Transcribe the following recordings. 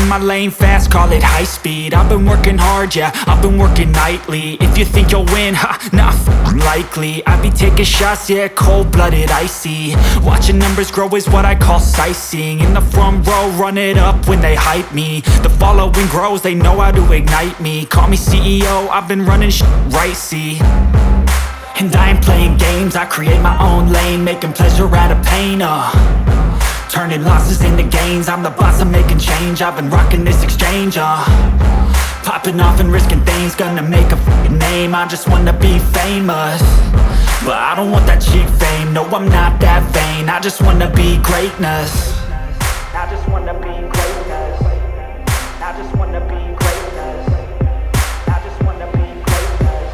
my lane fast, call it high speed. I've been working hard, yeah, I've been working nightly. If you think you'll win, ha, not likely. I be taking shots, yeah, cold-blooded, icy. Watching numbers grow is what I call sightseeing. In the front row, run it up when they hype me. The following grows, they know how to ignite me. Call me CEO, I've been running right, see. And I ain't playing games, I create my own lane, making pleasure out of pain, turning losses into gains. I'm the boss, I'm making change. I've been rocking this exchange, popping off and risking things. Gonna make a f***ing name. I just wanna be famous, but I don't want that cheap fame. No, I'm not that vain. I just wanna be greatness. I just wanna be greatness. I just wanna be greatness. I just wanna be greatness.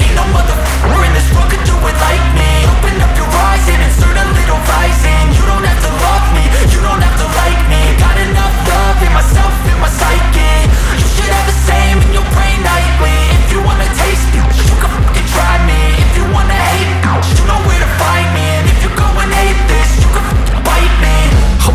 Ain't no motherfucker in this world could do it like me. Open up your eyes and insert a little rising. You don't have to love me, you don't have to like me. Got enough love in myself, in my psyche. You should have the same in your brain nightly. If you wanna taste me, you can fucking try me. If you wanna hate me, you know where to find me. And if you go and hate this, you can fucking bite me.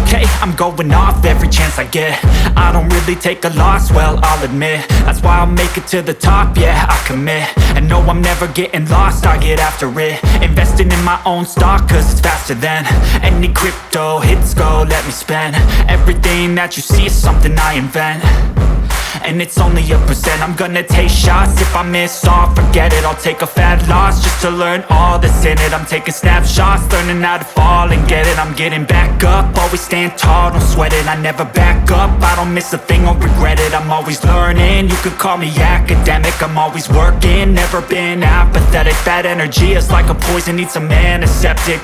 Okay, I'm going off every chance I get. I don't really take a loss, well, I'll admit. That's why I'll make it to the top, yeah, I commit. And no, I'm never getting lost, I get after it. Investing in my own stock, cause it's faster than any crypto hits go, let me spend. Everything that you see is something I invent, and it's only a percent. I'm gonna take shots, if I miss all, forget it. I'll take a fat loss just to learn all that's in it. I'm taking snapshots, learning how to fall and get it. I'm getting back up, always stand tall, don't sweat it. I never back up, I don't miss a thing or regret it. I'm always learning, you could call me academic. I'm always working, never been apathetic. That energy is like a poison, needs some antiseptic.